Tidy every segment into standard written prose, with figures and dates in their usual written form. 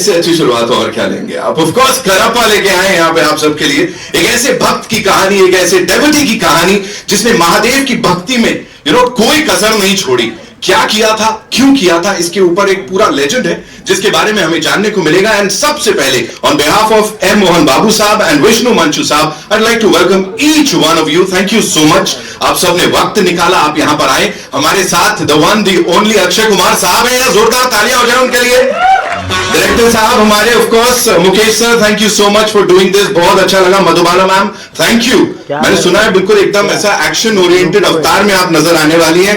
इससे अच्छी शुरुआत और क्या लेंगे आप। ऑफ कोर्स करप्पा लेके आए यहाँ पे आप सबके लिए एक ऐसे भक्त की कहानी, एक ऐसे डेवोटी की कहानी जिसने महादेव की भक्ति में कोई कसर नहीं छोड़ी। क्या किया था, क्यों किया था, इसके ऊपर एक पूरा लेजेंड है जिसके बारे में हमें जानने को मिलेगा। एंड सबसे पहले on behalf of M Mohan Babu साहब एंड विष्णु मंचू साहब, I would like to welcome each one of you. Thank you so much, आप सबने वक्त निकाला, आप यहां पर आए। हमारे साथ the one the only Akshay Kumar साहब हैं, जोरदार तालियां हो जाए उनके लिए। डायरेक्टर साहब हमारे of course Mukesh sir, thank you so much for doing this, बहुत अच्छा लगा। मधुबाला मैम थैंक यू, मैंने सुना है बिल्कुल एकदम ऐसा एक्शन ओरिएंटेड अवतार में आप नजर आने वाली हैं।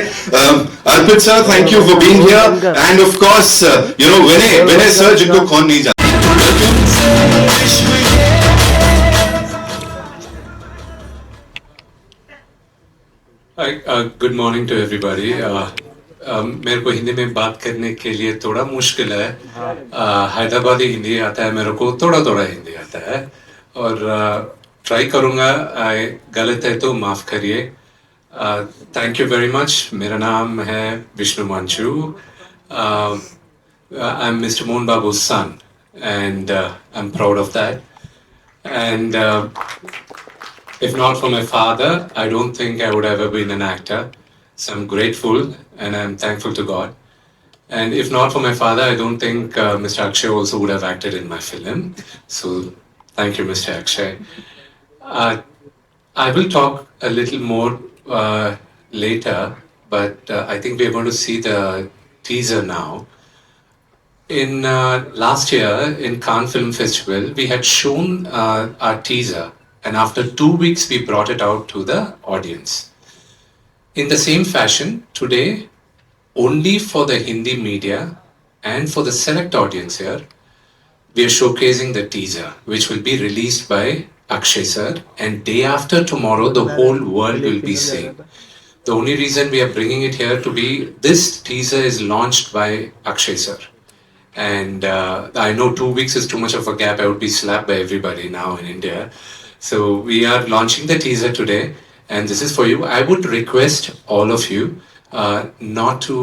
Arpit sir thank you for being here and of course Vinay sir जिनको कौन नहीं जानता। Good morning to everybody. मेरे को हिंदी में बात करने के लिए थोड़ा मुश्किल है। हैदराबादी हिंदी आता है मेरे को, थोड़ा थोड़ा हिंदी आता है और ट्राई करूँगा। गलत है तो माफ़ करिए। Thank you very much. मेरा नाम है Vishnu Manchu. I am mister Mohan Babu's son and I'm proud of that. And if not for my father, I don't think I would ever been an actor. So I'm grateful and I'm thankful to God. And if not for my father, I don't think Mr. Akshay also would have acted in my film. So thank you, Mr. Akshay. I will talk a little more later, but I think we're going to see the teaser now. In last year in Cannes Film Festival, we had shown our teaser, and after 2 weeks we brought it out to the audience. In the same fashion, today, only for the Hindi media and for the select audience here, we are showcasing the teaser, which will be released by Akshay sir, and day after tomorrow, the whole world will be seeing. The only reason we are bringing it here to be, this teaser is launched by Akshay sir. And I know 2 weeks is too much of a gap. I would be slapped by everybody now in India. So we are launching the teaser today. And this is for you. I would request all of you not to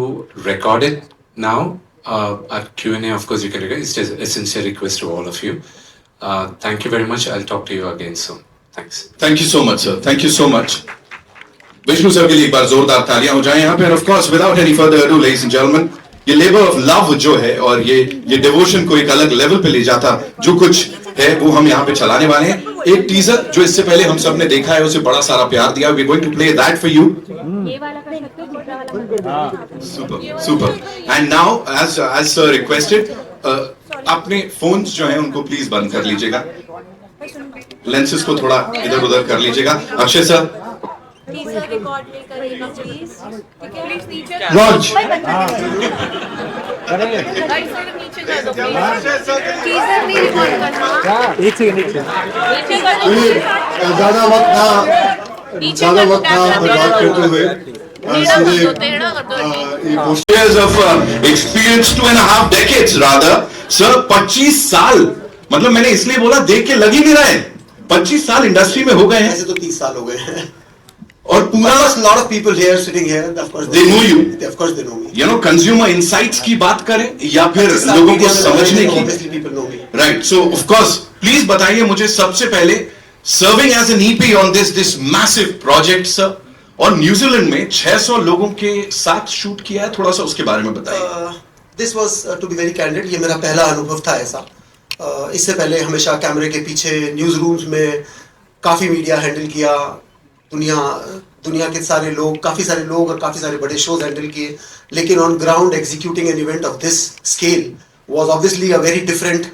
record it now. At Q&A, of course, you can record. It's just a sincere request to all of you. Thank you very much. I'll talk to you again soon. Thanks. Thank you so much, sir. Thank you so much. Vishnu sir के लिए एक बार जोरदार तालियां हो जाएं यहाँ पे। Of course without any further ado ladies and gentleman, ये लेबर ऑफ लव जो है और ये डिवोशन को एक अलग लेवल पे ले जाता जो कुछ है वो हम यहाँ पे चलाने वाले हैं। एक टीजर जो इससे पहले हम सब ने देखा है, उसे बड़ा सारा प्यार दिया। We are going to play that for you. Super super. And now as sir requested, अपने फोन्स जो हैं उनको प्लीज बंद कर लीजिएगा, लेंसेज को थोड़ा इधर उधर कर लीजिएगा। अक्षय सर टीजर रिकॉर्ड नहीं करेगा प्लीज, ठीक है? प्लीज नीचे लॉन्च गाइस थोड़ा नीचे कर दो प्लीज। टीजर नहीं रिकॉर्ड करना। एक सेकंड नीचे कर दो। ज्यादा वक्त ना बात करते हुए years of experience, 2.5 decades rather. Sir, 25 साल, मतलब मैंने इसलिए बोला देख के लग ही नहीं रहा है 25 साल इंडस्ट्री में हो गए हैं। ऐसे तो 30 साल हो गए हैं और पूरा lot of people here sitting here, of course they know you. Of course they know me. Consumer insights की बात करें या फिर लोगों को समझने की, obviously people know me. right? So of course, please बताइए मुझे सबसे पहले, serving as an EP on this massive project sir, और न्यूजीलैंड में 600 लोगों के साथ शूट किया है, थोड़ा सा उसके बारे में बताइए। This was to be very candid, ये मेरा पहला अनुभव था ऐसा। इससे पहले हमेशा कैमरे के पीछे न्यूज रूम्स में काफी मीडिया हैंडल किया, दुनिया के सारे लोग, काफी सारे लोग और काफी सारे बड़े शोज हैंडल किए, लेकिन on ground executing an event of this scale was obviously a very different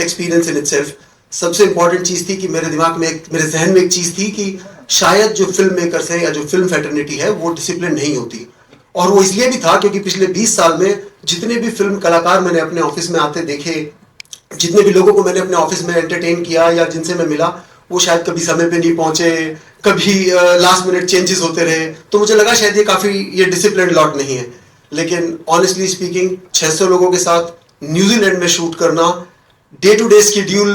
experience in itself. सबसे इंपॉर्टेंट चीज थी कि मेरे दिमाग में मेरे जहन में एक चीज थी कि शायद जो फिल्म मेकर्स है या जो फिल्म फैटर्निटी है वो डिसिप्लिन नहीं होती, और वो इसलिए भी था क्योंकि पिछले 20 साल में जितने भी फिल्म कलाकार मैंने अपने ऑफिस में आते देखे, जितने भी लोगों को मैंने अपने ऑफिस में एंटरटेन किया या जिनसे मैं मिला, वो शायद कभी समय पे नहीं पहुंचे, कभी लास्ट मिनट चेंजेस होते रहे, तो मुझे लगा शायद ये डिसिप्लिन लॉट नहीं है। लेकिन ऑनेस्टली स्पीकिंग 600 लोगों के साथ न्यूजीलैंड में शूट करना, day to day schedule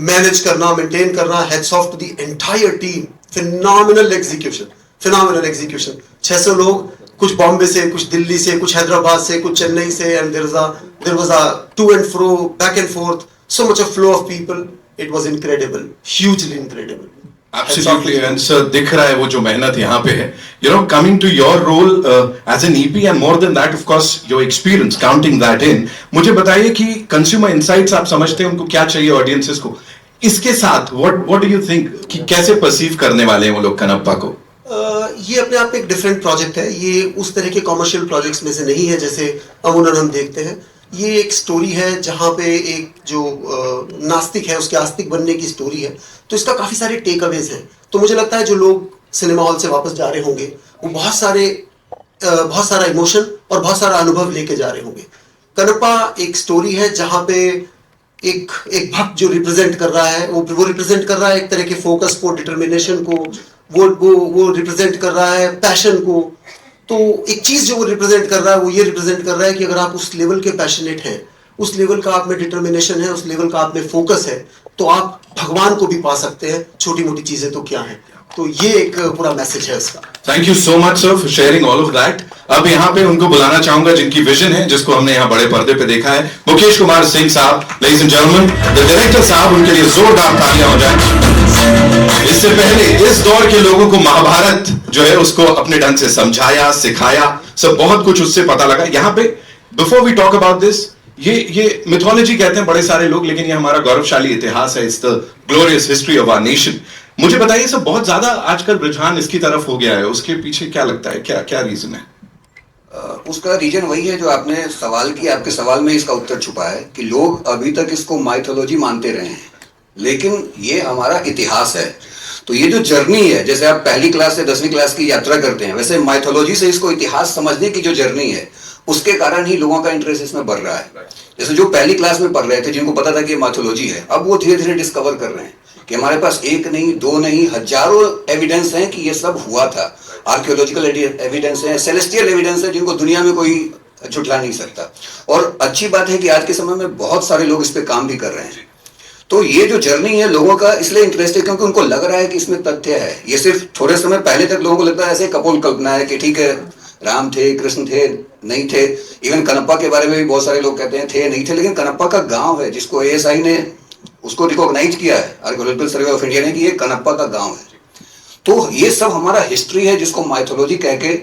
manage करना, मेंटेन करना, heads off to the entire team, phenomenal execution. 600 लोग कुछ बॉम्बे से, कुछ दिल्ली से, कुछ हैदराबाद से, कुछ चेन्नई से, and there was a to and fro, back and forth, so much of flow of people. It was incredible, hugely incredible. Absolutely, and sir, दिख रहा है वो जो मेहनत यहाँ पे है. You know, coming to your role as an EP and more than that, of course, your experience, counting that in. मुझे बताइए कि consumer insights आप समझते हैं उनको क्या चाहिए audiences को. इसके साथ what do you think कि कैसे perceive करने वाले हैं वो लोग कनप्पा को? ये अपने आप में एक डिफरेंट प्रोजेक्ट है. ये उस तरह के कॉमर्शियल प्रोजेक्ट्स में से नहीं है जैसे अमूमन हम देखते हैं. ये एक स्टोरी है जहाँ पे एक जो नास्तिक है उसके आस्तिक बनने की स्टोरी है. तो इसका काफ़ी सारे टेक अवेज हैं. तो मुझे लगता है जो लोग सिनेमा हॉल से वापस जा रहे होंगे वो बहुत सारा इमोशन और बहुत सारा अनुभव लेके जा रहे होंगे. कनप्पा एक स्टोरी है जहाँ पे एक भक्त जो रिप्रेजेंट कर रहा है वो रिप्रेजेंट कर रहा है एक तरह के फोकस को, डिटर्मिनेशन को, वो रिप्रेजेंट कर रहा है पैशन को. तो एक चीज जो वो रिप्रेजेंट कर रहा है वो ये रिप्रेजेंट कर रहा है कि अगर आप उस लेवल के पैशनेट हैं, उस लेवल का आप में डिटर्मिनेशन है, उस लेवल का आप में फोकस है, तो आप भगवान को भी पा सकते हैं. छोटी मोटी चीजें तो क्या हैं. तो ये एक पूरा मैसेज है इसका. Thank you so much sir for sharing all of that. अब यहाँ पे उनको बुलाना चाहूंगा जिनकी विजन है, जिसको हमने यहाँ बड़े पर्दे पे देखा है. मुकेश कुमार सिंह साहब, ladies and gentleman, the director साहब, उनके लिए जोरदार तालियां हो जाए. इससे पहले इस दौर के लोगों को महाभारत जो है उसको अपने ढंग से समझाया, सिखाया, सब बहुत कुछ उससे पता लगा. यहाँ पे before we talk about this, ये मिथोलॉजी कहते हैं बड़े सारे लोग, लेकिन ये हमारा गौरवशाली इतिहास है. It's the glorious history of our nation. मुझे बताइए सब बहुत ज्यादा आजकल रुझान इसकी तरफ हो गया है, उसके पीछे क्या लगता है, क्या क्या रीजन है? उसका रीजन वही है जो आपने सवाल किया. आपके सवाल में इसका उत्तर छुपा है कि लोग अभी तक इसको माइथोलॉजी मानते रहे हैं, लेकिन ये हमारा इतिहास है. तो ये जो जर्नी है, जैसे आप पहली क्लास से 10वीं क्लास की यात्रा करते हैं, वैसे माइथोलॉजी से इसको इतिहास समझने की जो जर्नी है उसके कारण ही लोगों का इंटरेस्ट इसमें बढ़ रहा है. जैसे जो पहली क्लास में पढ़ रहे थे, जिनको पता था कि ये माइथोलॉजी है, अब वो धीरे धीरे डिस्कवर कर रहे हैं कि हमारे पास एक नहीं, दो नहीं, हजारों एविडेंस हैं कि ये सब हुआ था. आर्कियोलॉजिकल एविडेंस है, सेलेस्टियल एविडेंस है, जिनको दुनिया में कोई झुठला नहीं सकता. और अच्छी बात है कि आज के समय में बहुत सारे लोग इस पे काम भी कर रहे हैं. तो ये जो जर्नी है लोगों का इसलिए इंटरेस्ट है क्योंकि उनको लग रहा है कि इसमें तथ्य है. ये सिर्फ थोड़े समय पहले तक लोगों को लगता है ऐसे कपोल कल्पना है कि ठीक है राम थे, कृष्ण थे, नहीं थे. इवन कनप्पा के बारे में भी बहुत सारे लोग कहते हैं थे, नहीं थे. लेकिन कनप्पा का गांव है जिसको ASI ने उसको रिकॉग्नाइज किया है, आर्कियोलॉजिकल सर्वे ऑफ इंडिया ने, कि ये कनप्पा का गांव है. तो ये सब हमारा हिस्ट्री है जिसको माइथोलॉजी कह के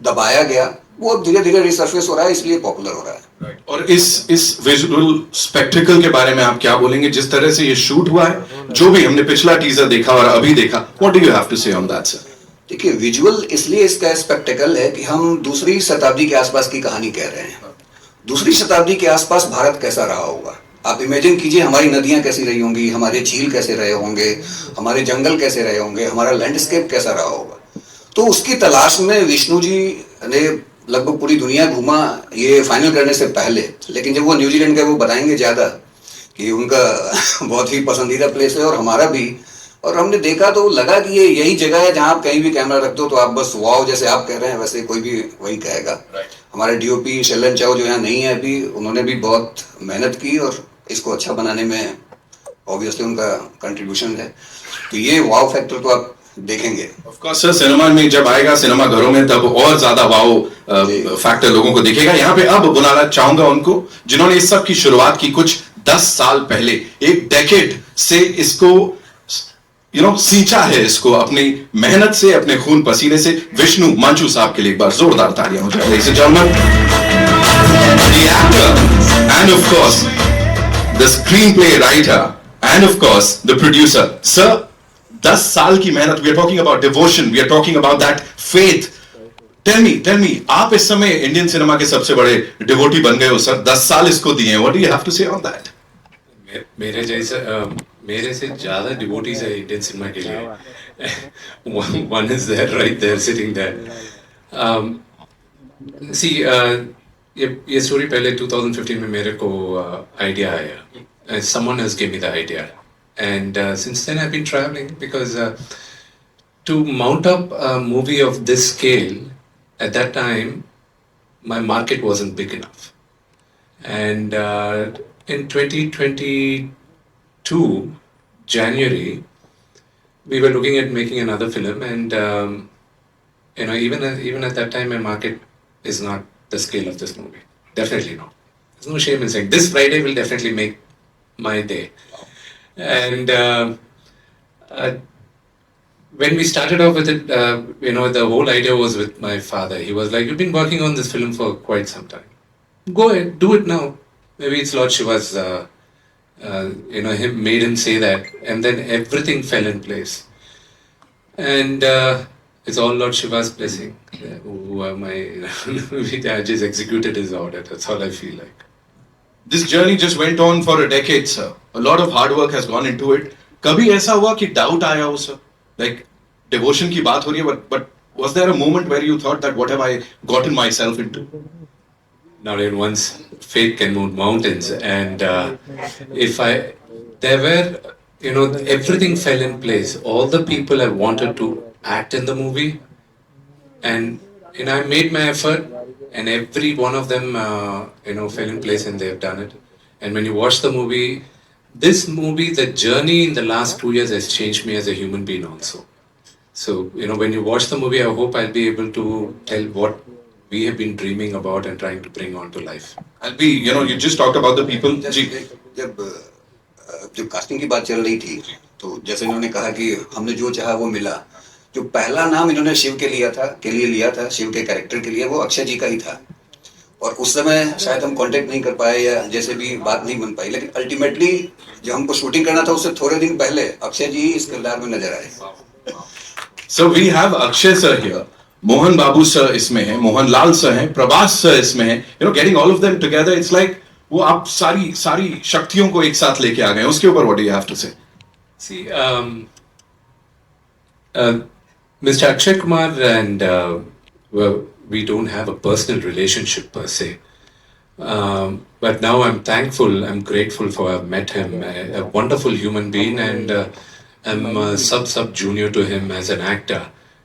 दबाया गया. वो धीरे धीरे रिसर्फेस हो रहा है, इसलिए पॉपुलर हो रहा है. और इस विजुअल स्पेक्टिकल के बारे में आप क्या बोलेंगे, जिस तरह से ये शूट हुआ है, जो भी हमने पिछला टीजर देखा और अभी देखा, what do you have to say on that sir? देखिए, विजुअल इसलिए इसका स्पेक्टिकल है कि हम दूसरी शताब्दी के आसपास की कहानी कह रहे हैं. दूसरी शताब्दी के आसपास भारत कैसा रहा होगा, आप इमेजिन कीजिए. हमारी नदियां कैसी रही होंगी, हमारे झील कैसे रहे होंगे, हमारे जंगल कैसे रहे होंगे, हमारा लैंडस्केप कैसा रहा होगा. तो उसकी तलाश में विष्णु जी ने लगभग पूरी दुनिया घूमा ये फाइनल करने से पहले. लेकिन जब वो न्यूजीलैंड गए, वो बताएंगे ज्यादा कि उनका बहुत ही पसंदीदा प्लेस है और हमारा भी. और हमने देखा तो लगा कि ये यही जगह है जहां आप कहीं भी कैमरा रखते हो तो आप बस वाओ, जैसे आप कह रहे हैं वैसे कोई भी वही कहेगा. हमारे DOP शेलन चाओ जो यहाँ नहीं है अभी, उन्होंने भी बहुत मेहनत की और इसको अच्छा बनाने में ऑब्वियसली उनका कंट्रीब्यूशन है. तो ये वाव फैक्टर तो आप देखेंगे. ऑफ कोर्स सर, सिनेमा में जब आएगा, सिनेमा घरों में, तब और ज्यादा वाव फैक्टर लोगों को दिखेगा. यहाँ पे अब बुलाना चाहूंगा उनको जिन्होंने इस सब की शुरुआत की कुछ 10 साल पहले, एक डेकेड से इसको सींचा है, इसको अपनी मेहनत से, अपने खून पसीने से. विष्णु मंचू साहब के लिए एक बार जोरदार तालियां हो जाए. Ladies and gentleman, the actor and of course the screen play writer and of course the producer. Sir, 10 साल की मेहनत. We are talking about devotion, we are talking about that faith. Tell me, आप इस समय Indian cinema के सबसे बड़े devotee बन गए हो सर. 10 साल इसको दिए हैं. What do you have to say on that? मेरे से ज्यादा डिवोटीज है इंडियन सिनेमा के लिए. One is there, right there, sitting there. See, ये स्टोरी पहले 2015 में मेरे को आइडिया आया. Someone has given me the idea, and since then I've been traveling because to mount up a movie of this scale at that time, my market wasn't big enough, and in 2022 January, we were looking at making another film, and even at that time, my market is not the scale of this movie. Definitely not. There's no shame in saying this Friday will definitely make my day. And uh, when we started off with it, the whole idea was with my father. He was like, "You've been working on this film for quite some time. Go ahead, do it now." Maybe it's Lord Shiva's, him made him say that, and then everything fell in place. And it's all Lord Shiva's blessing. Who am I? I just executed his order. That's all I feel like. This journey just went on for a decade, sir. A lot of hard work has gone into it. कभी ऐसा हुआ कि doubt आया हो, sir? Like devotion की बात हो रही है, but was there a moment where you thought that what have I gotten myself into? Now in once faith can move mountains, and there were, everything fell in place. All the people I wanted to act in the movie, and I made my effort, and every one of them, fell in place, and they've done it. And when you watch the movie, the journey in the last 2 years has changed me as a human being also. So, when you watch the movie, I hope I'll be able to tell what we have been dreaming about and trying to bring on to life. You just talked about the people. जब casting की बात चल रही थी, तो जैसे इन्होंने कहा कि हमने जो चाहा वो मिला, जो पहला नाम इन्होंने शिव के लिए लिया था, शिव के कैरेक्टर के लिए, वो अक्षय जी का ही था. और उस समय शायद हम कांटेक्ट नहीं कर पाए या जैसे भी बात नहीं बन पाई, लेकिन अल्टीमेटली जब हमको शूटिंग करना था उससे थोड़े दिन पहले अक्षय जी इस किरदार में नजर आए. So we have Akshay sir here. Mohan Babu sir इसमें है, मोहन लाल सर हैं, प्रभास सर इसमें हैं. Getting all of them together, it's like वो आप सारी शक्तियों को एक साथ लेके आ गए. उसके ऊपर what do you have to say? See, Mr. Akshay Kumar and we don't have a personal relationship per se. But now I'm thankful, I'm grateful for I've met him, a wonderful human being, and I'm a sub junior to him as an actor.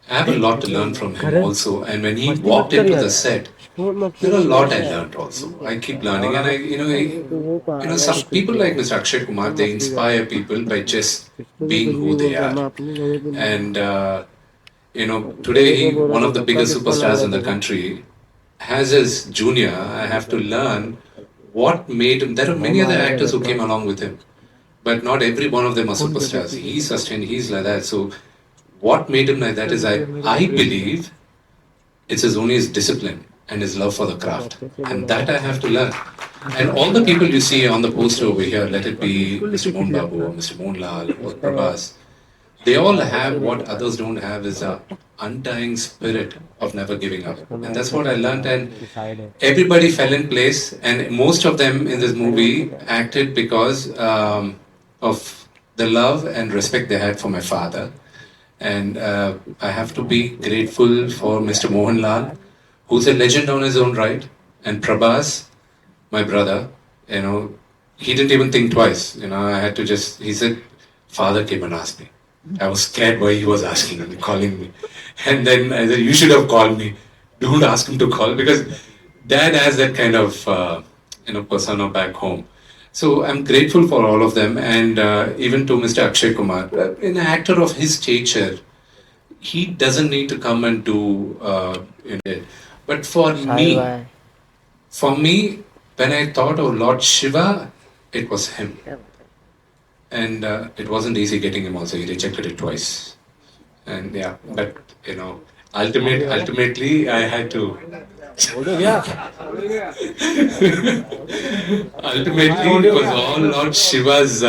I have a lot to learn from him also. And when he walked into the set, there are a lot I learned also. I keep learning, and some people like Mr. Akshay Kumar, they inspire people by just being who they are. And today one of the biggest superstars in the country. As his junior, I have to learn what made him. There are many other actors who came along with him, but not every one of them are superstars. He's sustained, he's like that. So, what made him like that is I believe it's only his discipline and his love for the craft, and that I have to learn. And all the people you see on the poster over here, let it be Mr. Mohan Babu or Mr. Mohan Lal or Prabhas, they all have what others don't have, is a undying spirit of never giving up. And that's what I learned. And everybody fell in place, and most of them in this movie acted because of the love and respect they had for my father. And I have to be grateful for Mr. Mohan Lal, who's a legend on his own right, and Prabhas, my brother. He didn't even think twice. I had to he said, father came and asked me. I was scared why he was asking me, calling me. And then I said, you should have called me. Don't ask him to call, because dad has that kind of, persona back home. So I'm grateful for all of them, and even to Mr. Akshay Kumar. An actor of his stature, he doesn't need to come and do it. But for me, when I thought of Lord Shiva, it was him. And it wasn't easy getting him also. He rejected it twice. And yeah, but ultimately I had to. Ultimately, it was all Lord Shiva's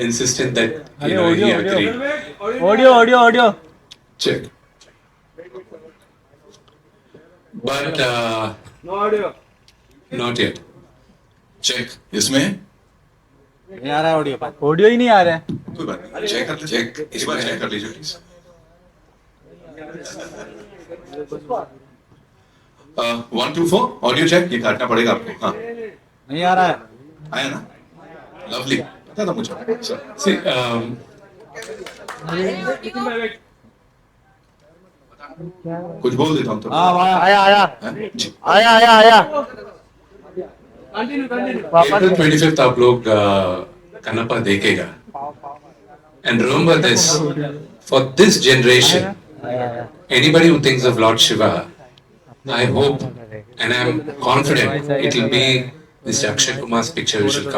insistence that he agreed. Audio. Check. But No audio. not yet. Check इसमें नहीं आ रहा है audio ही नहीं आ रहा है. कोई बात नहीं, चेक इस बार चेक कर लीजिए प्लीज. 1 2 4 audio check. ये काटना पड़ेगा आपको. हाँ, नहीं आ रहा है. आया ना? लवली. पता था मुझे. See, कुछ बोल देता हूँ तो. हाँ आया हैं? जी. आया. April 25th आप लोग कनप्पा देखेगा. And remember this, for this generation, Anybody who thinks of Lord Shiva, I hope and I'm confident it will be Mr. Akshay Kumar's picture which will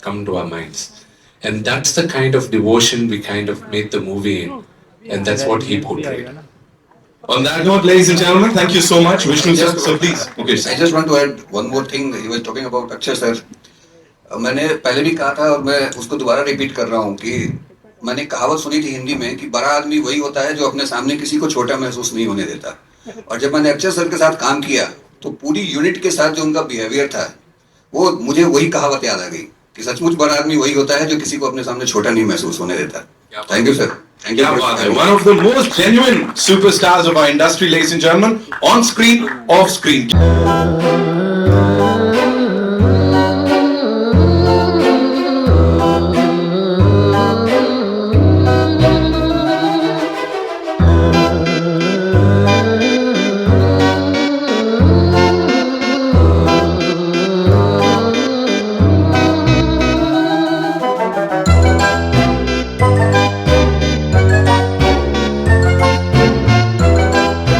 come to our minds. And that's the kind of devotion we kind of made the movie in. And that's what he portrayed. On that note, ladies and gentlemen, thank you so much. Vishnu sir, so please. Okay, I just want to add one more thing. He was talking about Akshay sir. मैंने पहले भी कहा था और मैं उसको दोबारा repeat कर रहा हूँ कि मैंने कहावत सुनी थी हिंदी में कि बड़ा आदमी वही होता है जो अपने सामने किसी को छोटा महसूस नहीं होने देता। और जब मैंने अक्षय सर के साथ काम किया तो पूरी यूनिट के साथ जो उनका बिहेवियर था वो मुझे वही कहावत याद आ गई कि सचमुच बड़ा आदमी वही होता है जो किसी को अपने सामने छोटा नहीं महसूस होने देता। Thank you sir. क्या बात है, one of the most genuine superstars of our industry, ladies and gentlemen, on screen, off screen.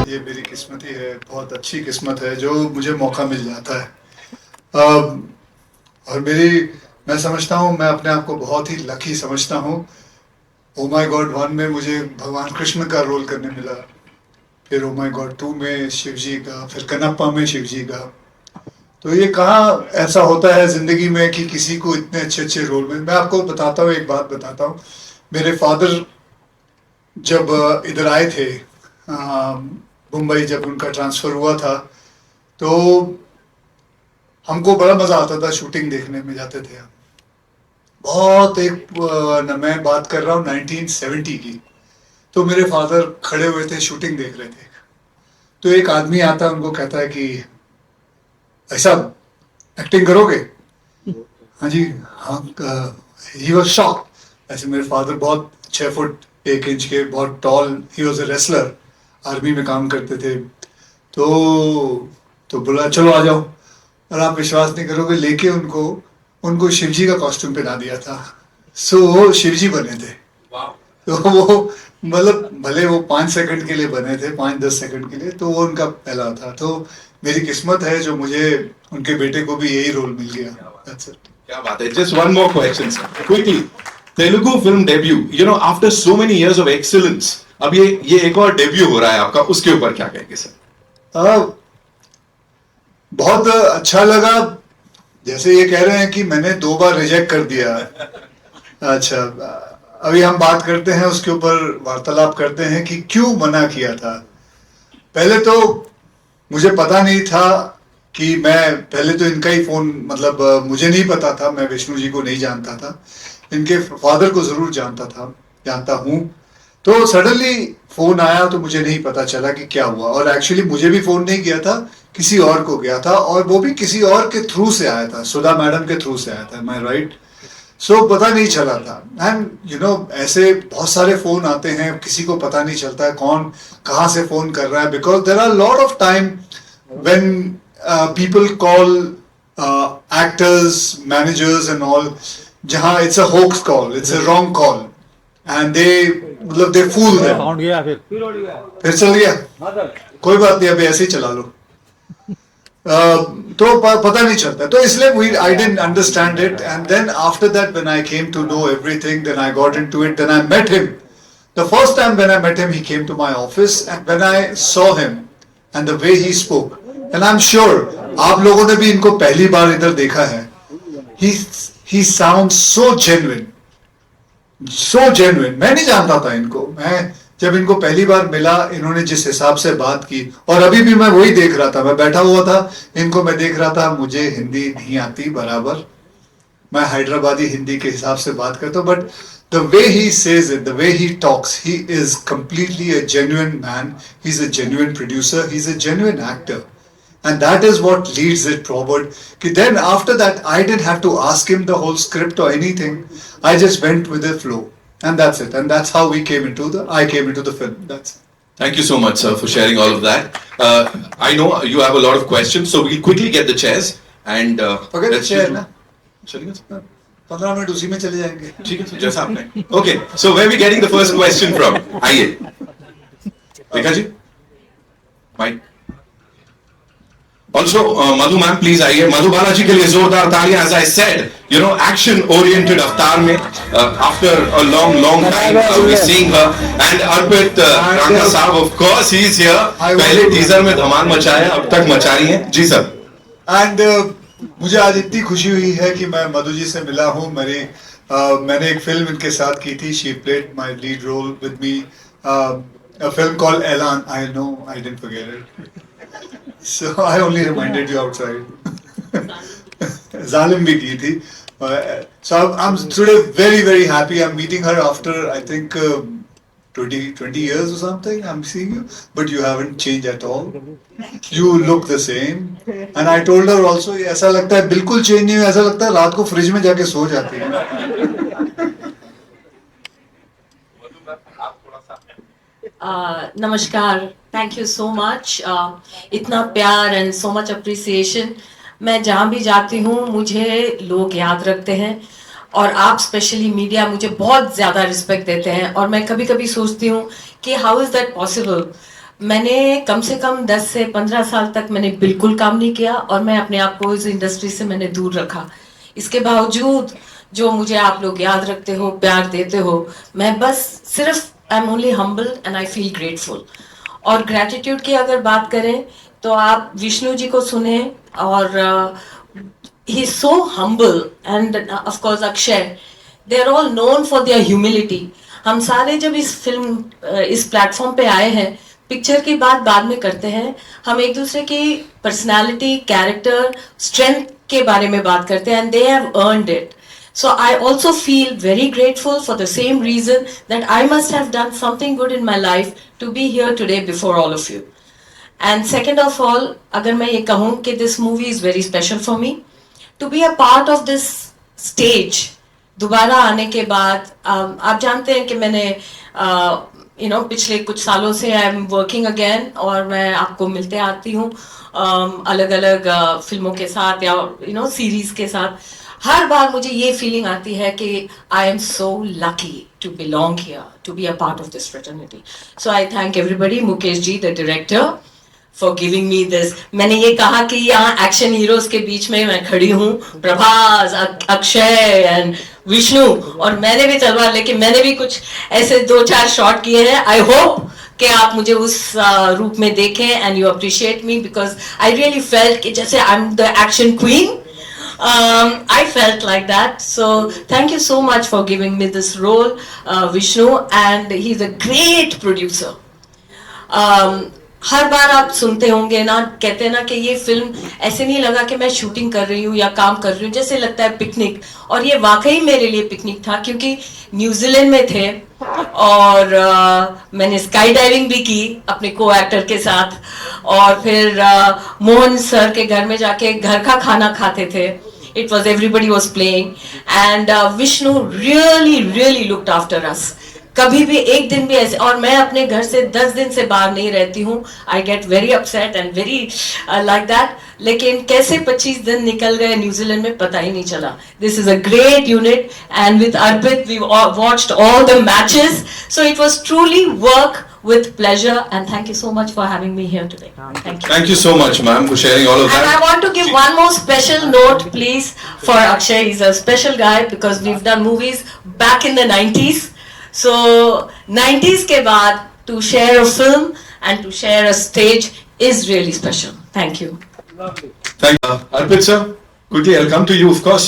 ये मेरी किस्मत ही है, बहुत अच्छी किस्मत है जो मुझे मौका मिल जाता है। और मैं समझता हूँ, मैं अपने आप को बहुत ही लकी समझता हूँ। ओ माय गॉड 1 में मुझे भगवान कृष्ण का रोल करने मिला, फिर ओ माय गॉड 2 में शिव जी का, फिर कनप्पा में शिव जी का। तो ये कहाँ ऐसा होता है जिंदगी में कि किसी को इतने अच्छे अच्छे रोल में। मैं आपको बताता हूँ, एक बात बताता हूँ। मेरे फादर जब इधर आए थे मुंबई, जब उनका ट्रांसफ़र हुआ था, तो हमको बड़ा मज़ा आता था शूटिंग देखने में जाते थे हम। बहुत मैं बात कर रहा हूँ 1970 की। तो मेरे फादर खड़े हुए थे, शूटिंग देख रहे थे। तो एक आदमी आता है, उनको कहता है कि ऐसा एक्टिंग करोगे? हाँ जी, हाँ। He was shock. ऐसे मेरे फादर बहुत 6 फुट 1 इंच के, बहुत tall. He was a wrestler, army में काम करते थे। तो बोला चलो आ जाओ। और आप विश्वास नहीं करोगे, लेके उनको शिवजी का कॉस्ट्यूम पहना दिया था। सो वो शिवजी बने थे। तो वो मतलब भले वो 5 सेकंड के लिए बने थे, 5-10 सेकंड के लिए, तो वो उनका पहला था। तो मेरी किस्मत है जो मुझे उनके बेटे को भी यही रोल मिल गया। That's it. क्या बात है। Just one more question, sir. Quickly. Telugu film debut, after so many years of excellence, अब ये एक और डेब्यू हो रहा है आपका, उसके ऊपर क्या कहेंगे सर? बहुत अच्छा लगा। जैसे ये कह रहे हैं कि मैंने 2 बार रिजेक्ट कर दिया। अच्छा, अभी हम बात करते हैं, उसके ऊपर वार्तालाप करते हैं कि क्यों मना किया था। पहले तो मुझे पता नहीं था कि पहले तो इनका ही फोन, मतलब मुझे नहीं पता था, मैं विष्णु जी को नहीं जानता था। इनके फादर को जरूर जानता हूँ। तो सडनली फोन आया तो मुझे नहीं पता चला कि क्या हुआ। और एक्चुअली मुझे भी फोन नहीं किया था, किसी और को गया था, और वो भी किसी और के थ्रू से आया था, सुधा मैडम के थ्रू से आया था। मैं राइट? सो पता नहीं चला था। एंड ऐसे बहुत सारे फोन आते हैं, किसी को पता नहीं चलता है कौन कहाँ से फोन कर रहा है, because there are lot of time when people call actors, managers and all, जहाँ it's a hoax call, it's a wrong call, and they fool them. Sound गया, फिर चल गया, कोई बात नहीं, अभी ऐसे ही चला लो। तो पता नहीं चलता, तो इसलिए I didn't understand it, and then after that when I came to know everything, then I got into it, then I met him. The first time when I met him, he came to my office, and when I saw him and the way he spoke, and I'm sure आप लोगों ने भी इनको पहली बार इधर देखा है, he sounds so genuine, so genuine. मैं नहीं जानता था इनको। मैं जब इनको पहली बार मिला, इन्होंने जिस हिसाब से बात की, और अभी भी मैं वही देख रहा था, मैं बैठा हुआ था, इनको मैं देख रहा था। मुझे हिंदी नहीं आती बराबर, मैं हैदराबादी हिंदी के हिसाब से बात करता हूँ, but the way he says it, the way he talks, he is completely a genuine man, he is a genuine producer, he is a genuine actor, and that is what leads it forward. Then after that, I didn't have to ask him the whole script or anything. I just went with the flow. And that's it. And that's how I came into the film. That's it. Thank you so much, sir, for sharing all of that. I know you have a lot of questions, so we'll quickly get the chairs and Forget the chair, ना? चलिए sir. 15 minute उसी में चले जाएंगे। ठीक है, जैसा आपने। Okay, so where are we getting the first question from? आइए। Rekha ji mike also Madhu ma'am please आइए, मधु बालाजी के लिए जोरदार तालियां. As I said, you know, action oriented अवतार में after a long time we seeing her. And Arpit Rana साहब, of course he is here. पहले टीजर में धमाल मचाया, अब तक मचा रही हैं जी सर. एंड मुझे आज इतनी खुशी हुई है कि मैं मधु जी से मिला हूँ. मैंने एक फिल्म इनके साथ की थी. She played my lead role with me. A film called Elan. I know I didn't forget it. So I only reminded you outside. Zalim भी की थी. So I'm today very happy. I'm meeting her after I think 20 years or something. I'm seeing you, but you haven't changed at all. You look the same. And I told her also, ऐसा लगता है बिल्कुल change नहीं हुआ. ऐसा लगता है रात को फ्रिज में जाके सो जाती है. नमस्कार, थैंक यू सो मच. इतना प्यार एंड सो मच अप्रिसिएशन. मैं जहाँ भी जाती हूँ मुझे लोग याद रखते हैं, और आप स्पेशली मीडिया मुझे बहुत ज़्यादा रिस्पेक्ट देते हैं. और मैं कभी कभी सोचती हूँ कि हाउ इज़ दैट पॉसिबल. मैंने कम से कम 10 से 15 साल तक मैंने बिल्कुल काम नहीं किया, और मैं अपने आप को इस इंडस्ट्री से मैंने दूर रखा. इसके बावजूद जो मुझे आप लोग याद रखते हो, प्यार देते हो, मैं बस सिर्फ I am only humble and I feel grateful. और ग्रैटिट्यूड की अगर बात करें तो आप विष्णु जी को सुने, और he is so humble. And of course Akshay, they are all known for their humility. हम सारे जब इस प्लेटफॉर्म पे आए हैं, पिक्चर की बात बाद में करते हैं, हम एक दूसरे की पर्सनालिटी, कैरेक्टर, स्ट्रेंथ के बारे में बात करते हैं, and they have earned it. So I also feel very grateful for the same reason that I must have done something good in my life to be here today before all of you. And second of all, अगर मैं ये कहूँ कि this movie is very special for me, to be a part of this stage, दोबारा आने के बाद, आप जानते हैं कि मैंने पिछले कुछ सालों से आई एम वर्किंग अगेन, और मैं आपको मिलते आती हूँ अलग अलग फिल्मों के साथ या सीरीज के साथ. हर बार मुझे ये फीलिंग आती है कि I am so lucky to belong here, to be a part of this fraternity. So I thank everybody, Mukesh ji the director, for giving me this. मैंने ये कहा कि यहाँ एक्शन हीरोज के बीच में मैं खड़ी हूँ, प्रभास, अक्षय एंड विष्णु, और मैंने भी तलवार लेके मैंने भी कुछ ऐसे 2-4 शॉट किए हैं. आई होप कि आप मुझे उस रूप में देखें and you appreciate me, because I really felt कि जैसे I am the action queen. I felt like that. So thank you so much for giving me this role, Vishnu, and he's a great producer. हर बार आप सुनते होंगे ना, कहते हैं ना कि ये फिल्म ऐसे नहीं लगा कि मैं शूटिंग कर रही हूँ या काम कर रही हूँ, जैसे लगता है पिकनिक. और ये वाकई मेरे लिए पिकनिक था, क्योंकि न्यूजीलैंड में थे और मैंने स्काई डाइविंग भी की अपने को एक्टर के साथ, और फिर मोहन सर के घर में जाके घर का खाना खाते थे. It was everybody was playing, and Vishnu really looked after us. कभी भी एक दिन भी ऐसे, और मैं अपने घर से 10 दिन से बाहर नहीं रहती हूँ. I get very upset and very like that. लेकिन कैसे 25 दिन निकल गए न्यूजीलैंड में पता ही नहीं चला. This is a great unit, and with Arpit we watched all the matches. So it was truly work with pleasure, and thank you so much for having me here today. Thank you. Thank you so much, ma'am, for sharing all of that. And I want to give one more special note, please, for Akshay. He's a special guy because we've done movies back in the 90s. So 90s के बाद to share a film and to share a stage is really special. Thank you. Thank you. Arpit sir, quickly I'll come to you, of course.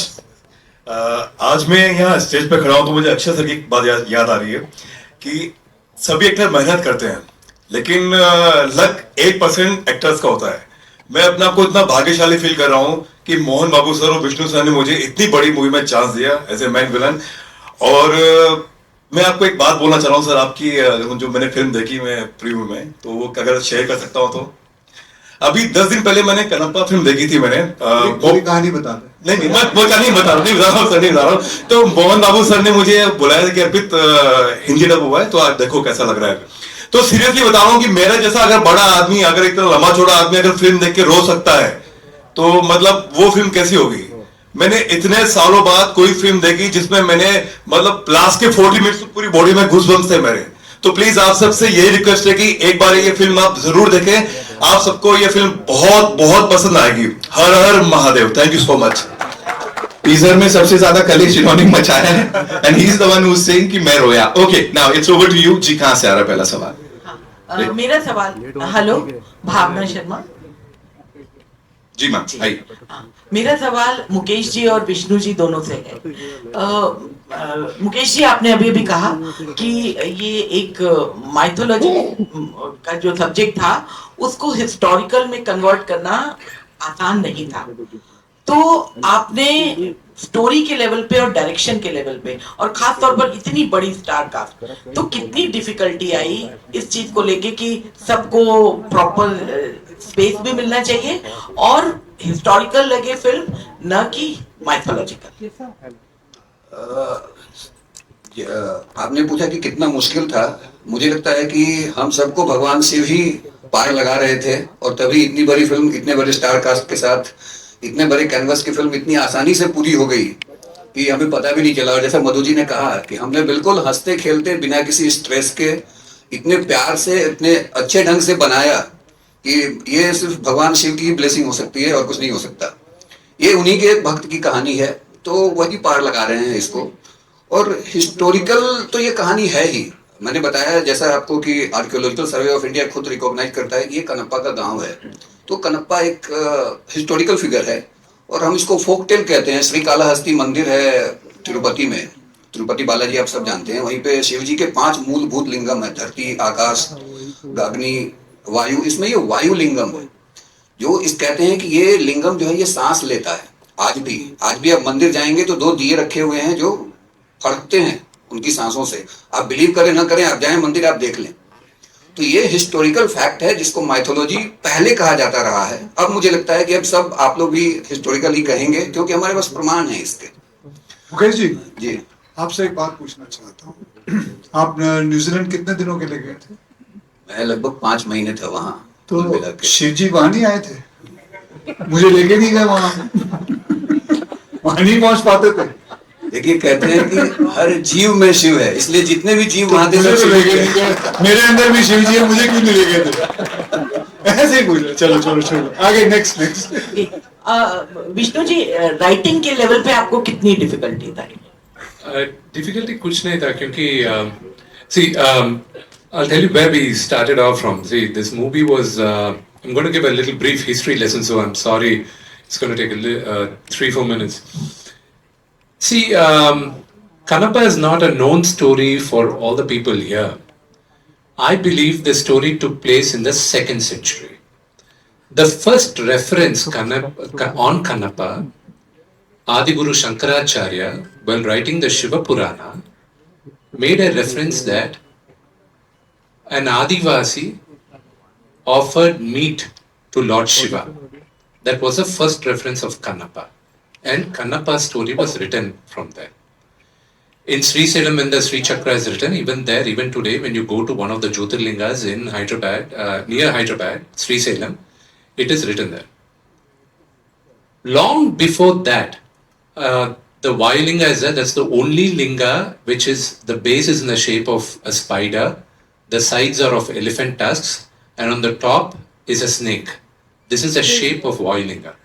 आज मैं यहाँ stage पे खड़ा हूँ तो मुझे अक्षय सर की बात याद आ रही है कि सभी एक्टर मेहनत करते हैं, लेकिन लक 1% एक्टर्स का होता है. मैं अपने आप को इतना भाग्यशाली फील कर रहा हूँ कि मोहन बाबू सर और विष्णु सर ने मुझे इतनी बड़ी मूवी में चांस दिया एज ए मैन विलन. और मैं आपको एक बात बोलना चाह रहा हूँ सर, आपकी जो मैंने फिल्म देखी मैं प्रीव्यू में, तो वो अगर शेयर कर सकता हूँ तो. अभी 10 दिन पहले मैंने कनप्पा फिल्म देखी थी मैंने. कहानी बता दे. नहीं मैं वो कहानी नहीं बता रहा हूँ. तो मोहन बाबू सर ने मुझे बुलाया कि अर्पित हिंदी डब हुआ है तो आज देखो कैसा लग रहा है. तो सीरियसली बता रहा हूँ कि मेरा जैसा अगर बड़ा आदमी, अगर इतना लंबा चौड़ा आदमी अगर फिल्म देख के रो सकता है तो मतलब वो फिल्म कैसी होगी. मैंने इतने सालों बाद कोई फिल्म देखी जिसमें मैंने मतलब लास्ट के 40 मिनट्स पूरी बॉडी में घुसबम्स थे मेरे. तो प्लीज आप सबसे यही रिक्वेस्ट है कि एक बार ये फिल्म आप जरूर देखें। आप सबको ये फिल्म बहुत बहुत पसंद आएगी। हर हर Mahadev. Thank you so much. Teaser में सबसे ज्यादा कलेश इन्होंने मचाया है and he is the one who is saying कि मैं रोया। Okay, now it's over to you जी। कहां से आ रहा पहला सवाल? मेरा सवाल, हेलो, भावना शर्मा जी मैम, आइए। मेरा सवाल मुकेश जी और विष्णु जी दोनों से है। मुकेश जी, आपने अभी अभी कहा कि ये एक माइथोलॉजी का जो सब्जेक्ट था उसको हिस्टोरिकल में कन्वर्ट करना आसान नहीं था। तो आपने स्टोरी के लेवल पे और डायरेक्शन के लेवल पे और खास तौर पर इतनी बड़ी स्टार कास्ट, तो कितनी डिफिकल्टी आई इस चीज को लेके कि सबको प्रॉपर स्पेस भी मिलना चाहिए और हिस्टोरिकल लगे फिल्म, न कि माइथोलॉजिकल। आपने पूछा कि कितना मुश्किल था। मुझे लगता है कि हम सबको भगवान शिव ही पार लगा रहे थे और तभी इतनी बड़ी फिल्म, इतने बड़े स्टार कास्ट के साथ, इतने बड़े कैनवस की फिल्म इतनी आसानी से पूरी हो गई कि हमें पता भी नहीं चला। और जैसा मधु जी ने कहा कि हमने बिल्कुल हंसते खेलते बिना किसी स्ट्रेस के इतने प्यार से इतने अच्छे ढंग से बनाया कि ये सिर्फ भगवान शिव की ब्लेसिंग हो सकती है और कुछ नहीं हो सकता। ये उन्हीं के एक भक्त की कहानी है, तो वही पार लगा रहे हैं इसको। और हिस्टोरिकल तो ये कहानी है ही। मैंने बताया जैसा आपको कि आर्कियोलॉजिकल सर्वे ऑफ इंडिया खुद रिकॉग्नाइज करता है कि ये कनप्पा का गांव है। तो कनप्पा एक हिस्टोरिकल फिगर है और हम इसको फोक टेल कहते हैं। श्री कालाहस्ती मंदिर है तिरुपति में, तिरुपति बालाजी आप सब जानते हैं। वहीं पे शिव जी के 5 मूलभूत लिंगम है, धरती, आकाश, अग्नि, वायु। इसमें ये वायु लिंगम है जो इस कहते हैं कि ये लिंगम जो है ये सांस लेता है। आज भी आप मंदिर जाएंगे तो 2 दिए रखे हुए हैं जो फड़कते हैं उनकी सांसों से। आप बिलीव करें ना करें, आप जाएं मंदिर, आप देख लें। तो ये हिस्टोरिकल फैक्ट है जिसको माइथोलॉजी पहले कहा जाता रहा है। अब मुझे लगता है कि अब सब आप लोग भी हिस्टोरिकल ही कहेंगे क्योंकि हमारे पास प्रमाण है इसके। मुकेश जी, जी आपसे एक बात पूछना चाहता हूँ। आप न्यूजीलैंड कितने दिनों के लिए गए थे? मैं लगभग 5 महीने था वहाँ। तो शिव जी वहां नहीं आए थे? मुझे लेके नहीं गए वहां। वहां नहीं पहुंच पाते थे। देखिए, कहते हैं कि हर जीव में शिव है, इसलिए जितने भी जीव वहां थे मेरे अंदर भी शिव जी है, मुझे क्यों नहीं लेके थे? ऐसे ही पूछ। चलो आगे, नेक्स्ट। विष्णु जी, राइटिंग के लेवल पे आपको कितनी डिफिकल्टी था? डिफिकल्टी कुछ नहीं था क्योंकि see I'll tell you where we started off from. See, this movie was I'm going to give a little brief history lesson, so I'm sorry it's going to take 3-4 minutes. See, Kanappa is not a known story for all the people here. I believe the story took place in the 2nd century. The first reference on Kanappa, Adiguru Shankaracharya, while writing the Shiva Purana, made a reference that an Adivasi offered meat to Lord Shiva. That was the first reference of Kanappa. And Kanappa's story was written from there. In Sri Salem, when the Sri Chakra is written, even there, even today, when you go to one of the Jyotirlingas in Hyderabad, near Hyderabad, Sri Salem, it is written there. Long before that, the Vayulinga is there. That's the only linga which is, the base is in the shape of a spider, the sides are of elephant tusks, and on the top is a snake. This is the shape of Vayulinga.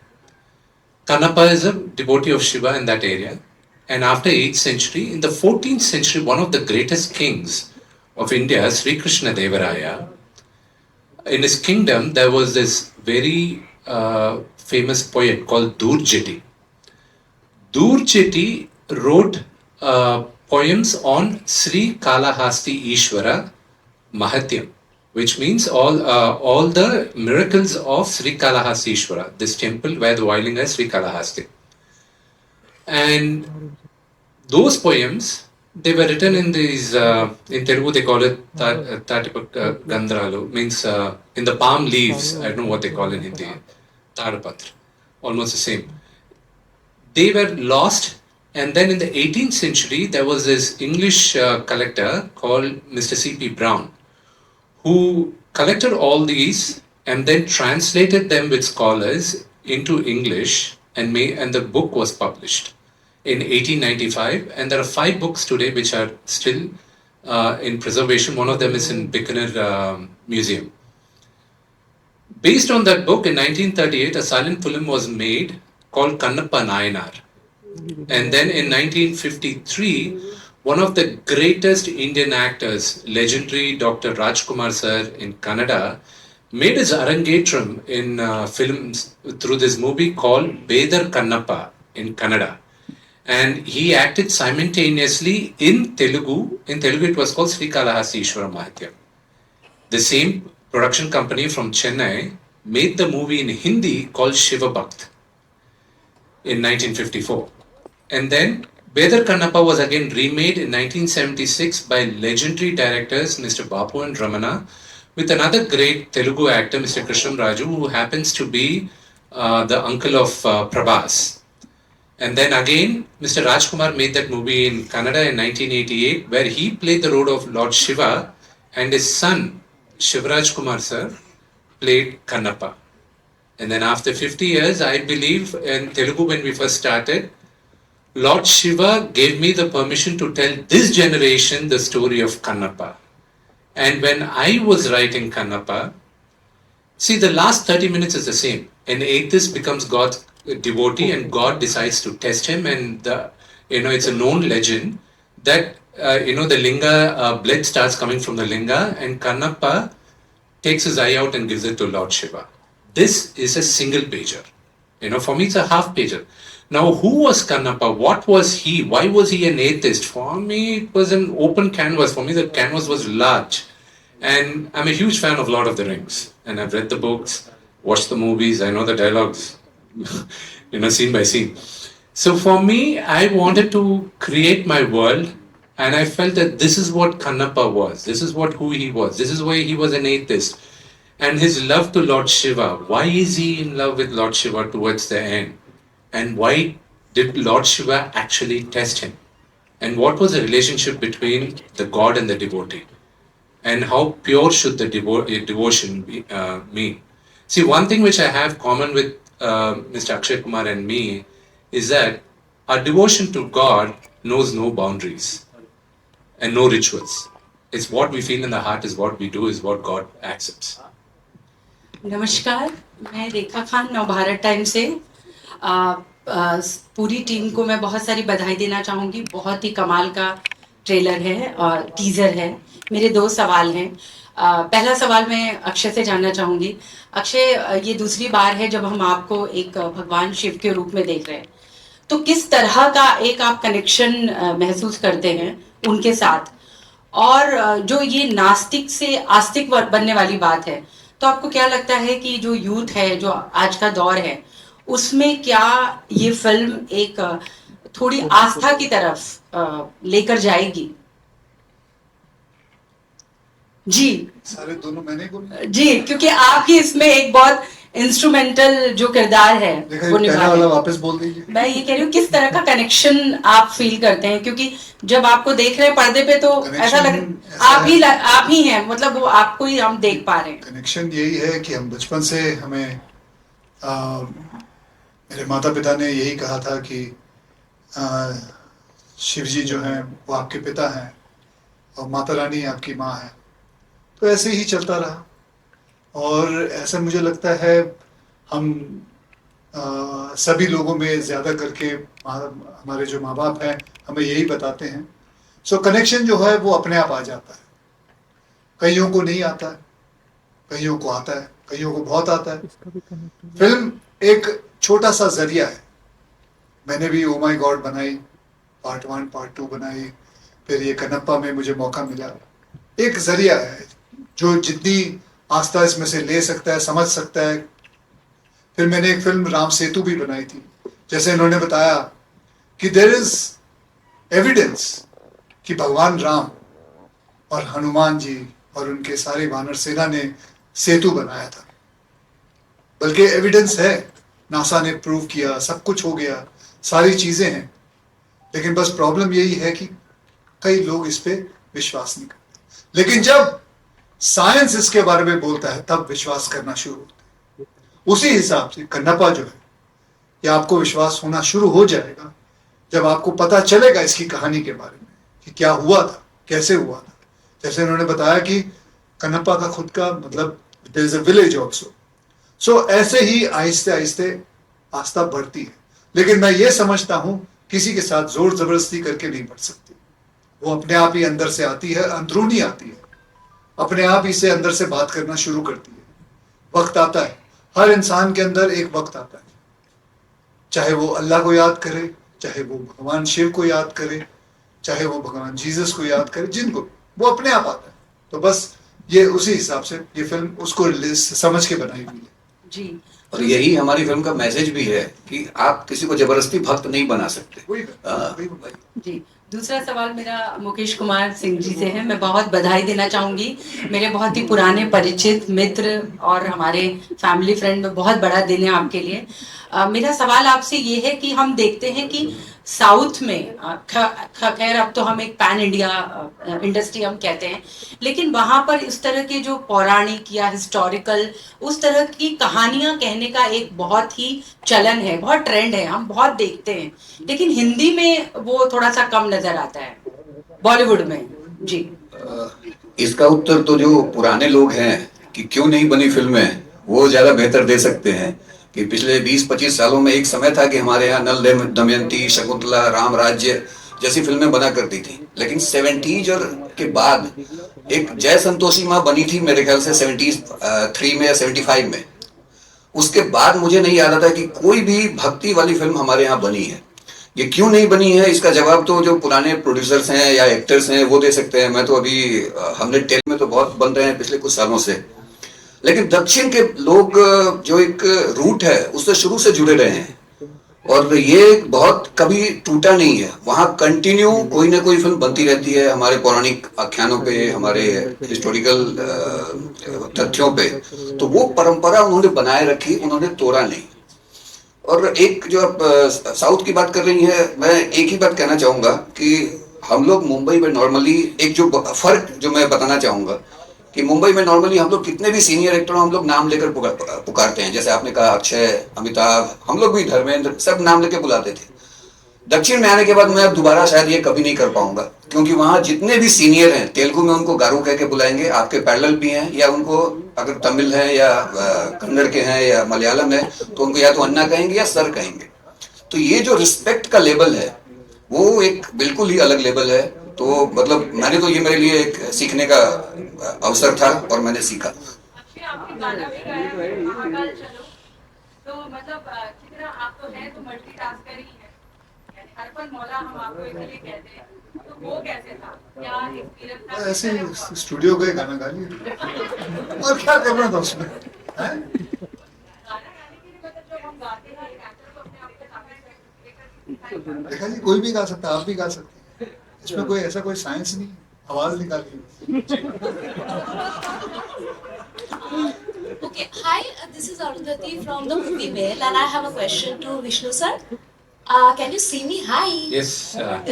Kanappa is a devotee of Shiva in that area. And after 8th century, in the 14th century, one of the greatest kings of India, Sri Krishna Devaraya, in his kingdom, there was this very famous poet called Durjeti. Durjeti wrote poems on Sri Kalahasti Ishvara Mahatyam, which means all the miracles of Sri Kalahasti Ishvara, this temple where the Vayulinga is Sri Kalahasti. And those poems, they were written in these, in Telugu they call it Tatipak Gandralu, means in the palm leaves, I don't know what they call in Hindi, Tadapatra, almost the same. They were lost, and then in the 18th century, there was this English collector called Mr. C.P. Brown, who collected all these and then translated them with scholars into English, and the book was published in 1895. And there are 5 books today which are still in preservation. One of them is in Bikaner Museum. Based on that book, in 1938, a silent film was made called Kannappa Nayanar. And then in 1953, one of the greatest Indian actors, legendary Dr. Rajkumar sir in Kannada, made his arangetram in films through this movie called Bedar Kannappa in Kannada. And he acted simultaneously in Telugu. In Telugu, it was called Sri Kalahasti Ishwara Mahatyam. The same production company from Chennai made the movie in Hindi called Shiva Bhakt in 1954. And then Bedar Kannappa was again remade in 1976 by legendary directors Mr. Bapu and Ramana with another great Telugu actor, Mr. Krishnam Raju, who happens to be the uncle of Prabhas. And then again, Mr. Rajkumar made that movie in Kannada in 1988, where he played the role of Lord Shiva, and his son, Shivraj Kumar sir, played Kannappa. And then after 50 years, I believe in Telugu when we first started, Lord Shiva gave me the permission to tell this generation the story of Kannappa. And when I was writing Kannappa, see, the last 30 minutes is the same. An atheist becomes God's devotee and God decides to test him, and it's a known legend that the linga, blood starts coming from the linga, and Kannappa takes his eye out and gives it to Lord Shiva. This is a single pager. For me it's a half pager. Now, who was Kannappa? What was he? Why was he an atheist? For me, it was an open canvas. For me, the canvas was large. And I'm a huge fan of Lord of the Rings. And I've read the books, watched the movies, I know the dialogues, scene by scene. So for me, I wanted to create my world, and I felt that this is what Kannappa was. This is who he was. This is why he was an atheist. And his love to Lord Shiva. Why is he in love with Lord Shiva towards the end? And why did Lord Shiva actually test him? And what was the relationship between the god and the devotee? And how pure should the devotion be, mean? See, one thing which I have common with Mr. Akshay Kumar and me is that our devotion to God knows no boundaries and no rituals. It's what we feel in the heart is what we do, is what God accepts. नमस्कार, मैं रेखा Khan Navbharat time से पूरी team को मैं बहुत सारी बधाई देना चाहूँगी। बहुत ही कमाल का ट्रेलर है और टीज़र है। मेरे दो सवाल हैं। पहला सवाल मैं अक्षय से जानना चाहूँगी। अक्षय, ये दूसरी बार है जब हम आपको एक भगवान शिव के रूप में देख रहे हैं, तो किस तरह का एक आप कनेक्शन महसूस करते हैं उनके साथ? और जो ये नास्तिक से आस्तिक बनने वाली बात है, तो आपको क्या लगता है कि जो यूथ है, जो आज का दौर है, उसमें क्या ये फिल्म एक थोड़ी आस्था की तरफ लेकर जाएगी? जी सारे दोनों मैंने बोले जी, क्योंकि आप ही इसमें एक बहुत इंस्ट्रूमेंटल जो किरदार है वो निभा रहे हैं। वापस बोल दीजिए। मैं ये कह रही हूँ, किस तरह का कनेक्शन आप फील करते हैं? क्योंकि जब आपको देख रहे हैं पर्दे पे तो ऐसा लग आप ही हैं, मतलब वो आपको ही हम देख पा रहे हैं। कनेक्शन यही है कि हम बचपन से हमें मेरे माता पिता ने यही कहा था कि शिव जी जो हैं वो आपके पिता हैं और माता रानी आपकी माँ है। तो ऐसे ही चलता रहा और ऐसा मुझे लगता है हम सभी लोगों में ज़्यादा करके हमारे जो माँ बाप हैं हमें यही बताते हैं। सो कनेक्शन जो है वो अपने आप आ जाता है। कईयों को नहीं आता है, कईयों को आता है, कईयों को बहुत आता है। फिल्म एक छोटा सा जरिया है। मैंने भी ओ माय गॉड बनाई, पार्ट 1 पार्ट 2 बनाई, फिर ये कन्नप्पा में मुझे मौका मिला। एक जरिया है जो जितनी आस्था इसमें से ले सकता है, समझ सकता है। फिर मैंने एक फिल्म राम सेतु भी बनाई थी। जैसे इन्होंने बताया कि देयर इज एविडेंस कि भगवान राम और हनुमान जी और उनके सारे वानर सेना ने सेतु बनाया था। बल्कि एविडेंस है, नासा ने प्रूव किया, सब कुछ हो गया, सारी चीजें हैं। लेकिन बस प्रॉब्लम यही है कि कई लोग इस पे विश्वास नहीं करते। लेकिन जब साइंस इसके बारे में बोलता है तब विश्वास करना शुरू होता है। उसी हिसाब से कन्नप्पा जो है, ये आपको विश्वास होना शुरू हो जाएगा जब आपको पता चलेगा इसकी कहानी के बारे में कि क्या हुआ था। कैसे हुआ था। जैसे उन्होंने बताया कि कनप्पा का खुद का मतलब there is a village also. So ऐसे ही आहिस्ते आहिस्ते आस्था बढ़ती है, लेकिन मैं ये समझता हूँ किसी के साथ जोर जबरदस्ती करके नहीं बढ़ सकती। वो अपने आप ही अंदर से आती है, अंदरूनी आती है, अपने आप ही से अंदर से बात करना शुरू करती है। वक्त आता है, हर इंसान के अंदर एक वक्त आता है, चाहे वो अल्लाह को याद करे, चाहे वो भगवान शिव को याद करे, चाहे वो भगवान जीसस को याद करे, जिनको वो अपने आप आता है। तो बस ये उसी हिसाब से ये फिल्म उसको समझ के बनाई हुई है जी। और यही हमारी फिल्म का मैसेज भी है कि आप किसी को जबरदस्ती भक्त नहीं बना सकते। जी, दूसरा सवाल मेरा मुकेश कुमार सिंह जी से है। मैं बहुत बधाई देना चाहूंगी, मेरे बहुत ही पुराने परिचित मित्र और हमारे फैमिली फ्रेंड में बहुत बड़ा दिन है आपके लिए। मेरा सवाल आपसे ये है कि हम देखते हैं कि साउथ में खैर अब तो हम एक पैन इंडिया इंडस्ट्री हम कहते हैं, लेकिन वहां पर इस तरह के जो पौराणिक या हिस्टोरिकल उस तरह की कहानियां कहने का एक बहुत ही चलन है, बहुत ट्रेंड है, हम बहुत देखते हैं, लेकिन हिंदी में वो थोड़ा सा कम नजर आता है बॉलीवुड में। जी, इसका उत्तर तो जो पुराने लोग हैं कि क्यों नहीं बनी फिल्में, वो ज्यादा बेहतर दे सकते हैं। कि पिछले 20-25 सालों में एक समय था कि हमारे यहाँ नल दमयंती, शकुंतला, राम राज्य जैसी फिल्में बना करती थी, लेकिन 70s और के बाद एक जय संतोषी माँ बनी थी मेरे ख्याल से 73 में या 75 में। उसके बाद मुझे नहीं याद आता कि कोई भी भक्ति वाली फिल्म हमारे यहाँ बनी है। ये क्यों नहीं बनी है, इसका जवाब तो जो पुराने प्रोड्यूसर्स हैं या एक्टर्स हैं वो दे सकते हैं। मैं तो अभी हमने टेल में तो बहुत बन रहे हैं पिछले कुछ सालों से, लेकिन दक्षिण के लोग जो एक रूट है उससे शुरू से जुड़े रहे हैं और ये बहुत कभी टूटा नहीं है। वहाँ कंटिन्यू कोई ना कोई फिल्म बनती रहती है, हमारे पौराणिक आख्यानों पे, हमारे हिस्टोरिकल तथ्यों पे। तो वो परंपरा उन्होंने बनाए रखी, उन्होंने तोड़ा नहीं। और एक जो आप साउथ की बात कर रही है, मैं एक ही बात कहना चाहूंगा कि हम लोग मुंबई में नॉर्मली एक जो फर्क जो मैं बताना चाहूंगा कि मुंबई में नॉर्मली हम लोग कितने भी सीनियर एक्टरों हम लोग नाम लेकर पुकारते हैं। जैसे आपने कहा अक्षय, अमिताभ, हम लोग भी धर्मेंद्र, सब नाम लेके बुलाते थे। दक्षिण में आने के बाद मैं अब दोबारा शायद ये कभी नहीं कर पाऊंगा, क्योंकि वहां जितने भी सीनियर हैं तेलुगु में उनको गारू कह के बुलाएंगे, आपके पैरेलल भी हैं, या उनको अगर तमिल है या कन्नड़ के हैं या मलयालम है तो उनको या तो अन्ना कहेंगे या सर कहेंगे। तो ये जो रिस्पेक्ट का लेवल है वो एक बिल्कुल ही अलग लेवल है। तो मतलब मैंने तो ये मेरे लिए एक सीखने का अवसर था और मैंने सीखा। तो मतलब कितना आप तो हैं तो मल्टीटास्कर ही हैं, यानी हर पल मौला हम आपको इसलिए कहते हैं, तो वो कैसे था, क्या एक्सपीरियंस था? ऐसे स्टूडियो गए, गाना गा लिया और क्या करना था उसमें, हैं? गाना गाने के लिए मतलब जब हम गाते हैं एक एक्टर को अपने आप को सामने देखा जी, कोई भी गा सकता है, आप भी गा सकते हैं, इसमें कोई ऐसा कोई साइंस नहीं, आवाज निकालिए। Okay, hi, this is Arundhati from the Movie Mail and I have a question to Vishnu sir. Can you see me? Hi. Yes, yeah, of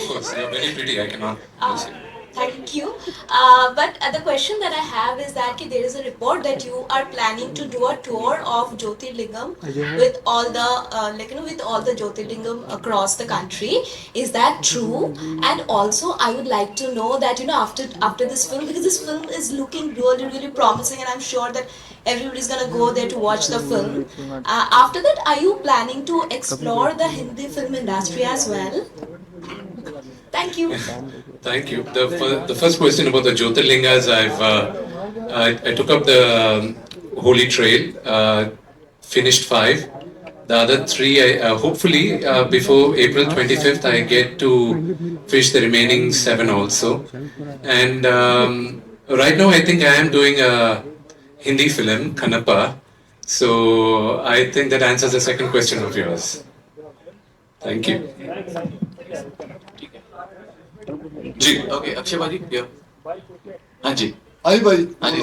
course. You're very pretty. I cannot miss you. Thank you. But the question that I have is that there is a report that you are planning to do a tour of Jyotirlingam with all the with all the Jyotirlingam across the country. Is that true? And also, I would like to know that after this film, because this film is looking really promising, and I'm sure that everybody's gonna go there to watch the film. After that, are you planning to explore the Hindi film industry as well? Thank you. Thank you. The first question about the Jyotirlingas, I took up the Holy Trail, finished 5. The other 3, hopefully before April 25th, I get to fish the remaining 7 also. And right now, I think I am doing a Hindi film, Kanappa. So I think that answers the second question of yours. Thank you. जी, okay, Akshay bhaji, हाँ जी, आई भाई, हाँ जी।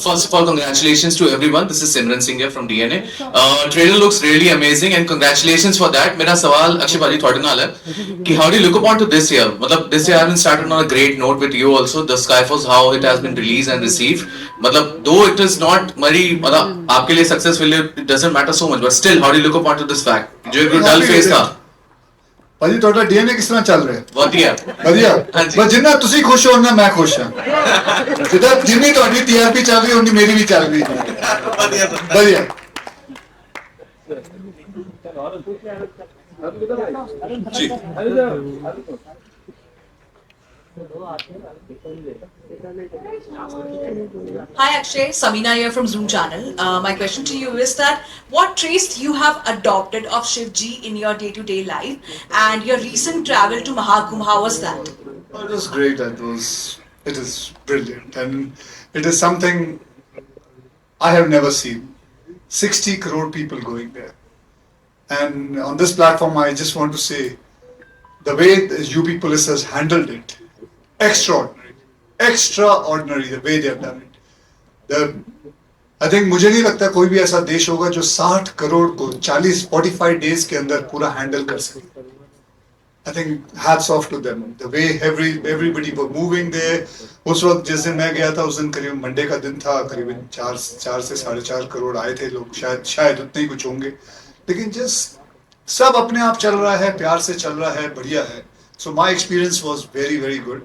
First of all, congratulations to everyone. This is Simran Singh here from DNA. Trailer looks really amazing and congratulations for that. मेरा सवाल अक्षय भाजी थोड़े नाल है कि how do you look upon to this year? मतलब this year has been started on a great note with you also. The Skyforce, how it has been released and received. मतलब though it is not very, मतलब आपके लिए successful, it doesn't matter so much, but still, how do you look upon to this fact? जो एक dull phase था, ਭਾਜੀ ਤੁਹਾਡਾ DNA ਕਿਸ ਤਰ੍ਹਾਂ ਚੱਲ ਰਿਹਾ? ਵਧੀਆ ਵਧੀਆ। ਹਾਂਜੀ। ਬਸ ਜਿੰਨਾ ਤੁਸੀਂ ਖੁਸ਼ ਹੋ ਨਾ ਮੈਂ ਖੁਸ਼ ਹਾਂ। ਜਿੱਦਾਂ ਜਿੰਨੀ ਤੁਹਾਡੀ TRP ਚੱਲ ਰਹੀ ਉਨੀ ਮੇਰੀ ਵੀ ਚੱਲ ਰਹੀ ਹੈ। ਵਧੀਆ ਵਧੀਆ। जी Hi Akshay, Samina here from Zoom channel. My question to you is that what traits you have adopted of Shivji in your day-to-day life and your recent travel to Mahakumbh, how was that? It was great. It is brilliant, and it is something I have never seen. 60 crore people going there. And on this platform, I just want to say, the way the UP police has handled it, extraordinary, the way they have done it. I think मुझे नहीं लगता कोई भी ऐसा देश होगा जो 60 करोड़ को 45 days के अंदर पूरा हैंडल कर सके. I think hats off to them. The way everybody were moving there. उस वक्त जिस दिन मैं गया था उस दिन करीब मंडे का दिन था, करीबन 4 से 4.5 करोड़ आए थे लोग, शायद उतने ही कुछ होंगे. लेकिन जस्ट सब अपने आप चल रहा है, प्यार से चल रहा है, बढ़िया है. So my experience was very good.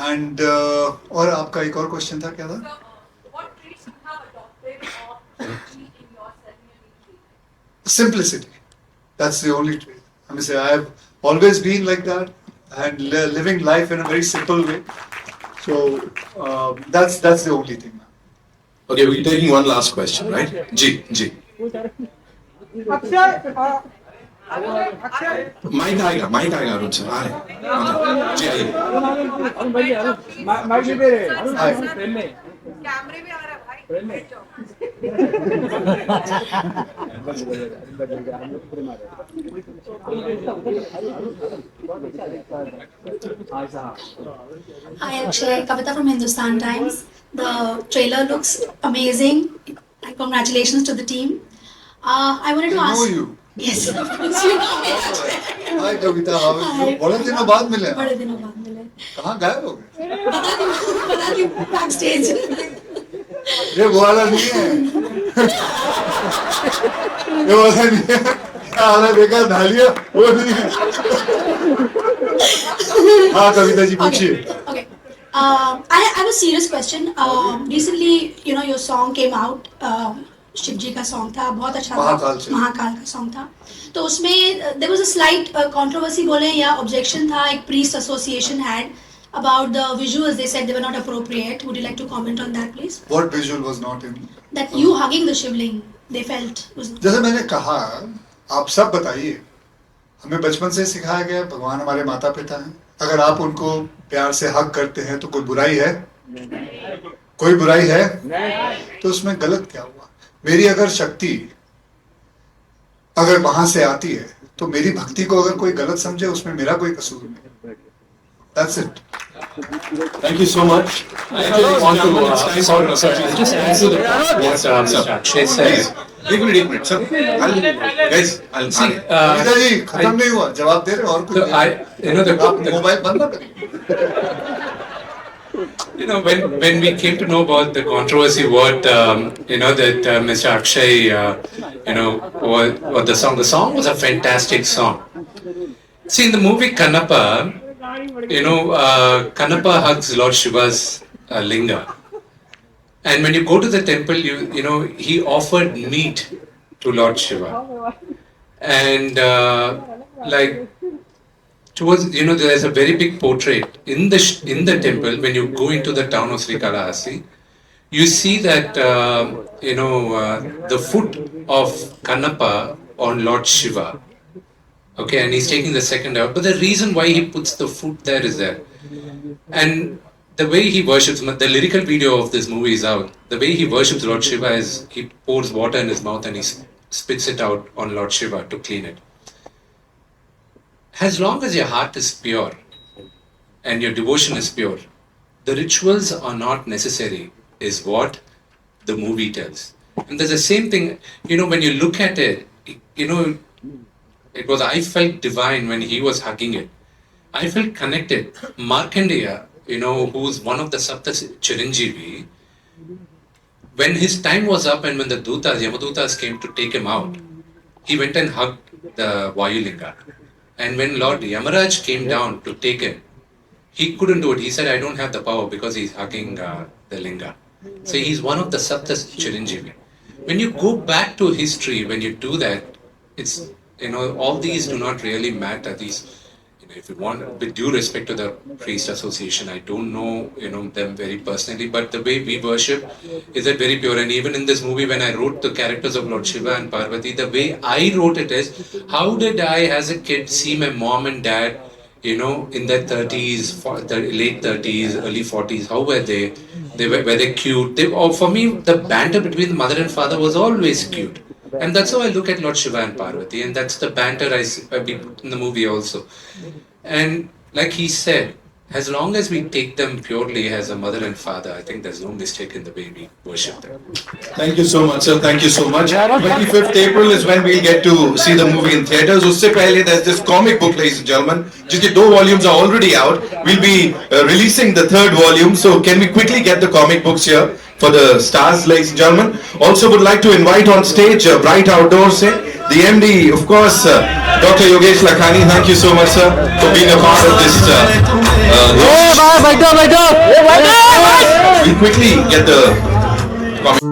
And और आपका एक और क्वेश्चन था, क्या था? Simplicity. That's the only trait. I mean, I have always been like that and living life in a very simple way. So that's the only thing. Okay, we're taking one last question, right? Ji mic आएगा Arun sir आ रहे जी आइए. कैमरे में आ रहा है भाई. Hi Akshay, Kavita from Hindustan Times. The trailer looks amazing. And congratulations to the team. I wanted to ask. I know you. Yes, of course you know me. Hi Kavita, how are you? बड़े दिनों बाद मिले. बड़े दिनों बाद मिले. कहाँ गायब हो गए? पता नहीं backstage. ये वो वाला नहीं है. ये वाला नहीं है. आला देखा धालिया वो नहीं है. हाँ कविता जी पूछिए. Okay. I have a serious question. Recently, your song came out. Shiv जी का सॉन्ग था, बहुत अच्छा था, महाकाल का सॉन्ग था. तो उसमें there was a slight controversy बोले या objection था, एक priest association had about the visuals. They said they were not appropriate. Would you like to comment on that, please? What visual was not in? That you hugging the Shivling, they felt was not. जैसे मैंने कहा, आप सब बताइए, हमें बचपन से सिखाया गया भगवान हमारे माता पिता हैं. अगर आप उनको प्यार से हक करते हैं तो कोई बुराई है? कोई बुराई है? तो उसमें गलत क्या हुआ? मेरी अगर शक्ति अगर वहां से आती है तो मेरी भक्ति को अगर कोई गलत समझे उसमें मेरा कोई कसूर नहीं. That's it. Thank you so much. I want to just answer the what Akshay said. एक minute sir. I'll see. Geeta ji खत्म नहीं हुआ, जवाब दे रहे और कुछ. the मोबाइल बंद ना करिए. when we came to know about the controversy, what that Mr. Akshay, what the song was a fantastic song. See, in the movie Kannappa, Kannappa hugs Lord Shiva's linga, and when you go to the temple, he offered meat to Lord Shiva, and towards there's a very big portrait in the temple. When you go into the town of Srikalahasti, you see that the foot of Kannappa on Lord Shiva. Okay, and he's taking the second out. But the reason why he puts the foot there is there, and the way he worships, the lyrical video of this movie is out. The way he worships Lord Shiva is he pours water in his mouth and he spits it out on Lord Shiva to clean it. As long as your heart is pure and your devotion is pure, the rituals are not necessary, is what the movie tells. And there's the same thing, when you look at it, I felt divine when he was hugging it. I felt connected. Markandeya, who's one of the Sapta Chiranjeevi, when his time was up and when the Yamadootas came to take him out, he went and hugged the Vayulinga. And when Lord Yamaraj came down to take him, he couldn't do it. He said, I don't have the power because he's hugging the linga. So he's one of the Sapta Chiranjeevi. When you go back to history, when you do that, it's, all these do not really matter. These, if you want, with due respect to the priest association, I don't know, them very personally, but the way we worship is that very pure. And even in this movie, when I wrote the characters of Lord Shiva and Parvati, the way I wrote it is, how did I, as a kid, see my mom and dad, in their 30s, late 30s, early 40s, how were they? Were they cute? For me, the banter between the mother and father was always cute. And that's how I look at Lord Shiva and Parvati, and that's the banter I put in the movie also. And like he said, as long as we take them purely as a mother and father, I think there's no mistake in the way we worship them. Thank you so much, sir. Thank you so much. 25th April is when we'll get to see the movie in theaters. Usse pehle, there's this comic book, ladies and gentlemen. Jiske 2 volumes are already out. We'll be releasing the 3rd volume. So can we quickly get the comic books here for the stars, ladies and gentlemen? Also would like to invite on stage Bright Outdoors, the MD, of course, Dr. Yogesh Lakhani. Thank you so much, sir, for being a part of this. We'll quickly get the comic.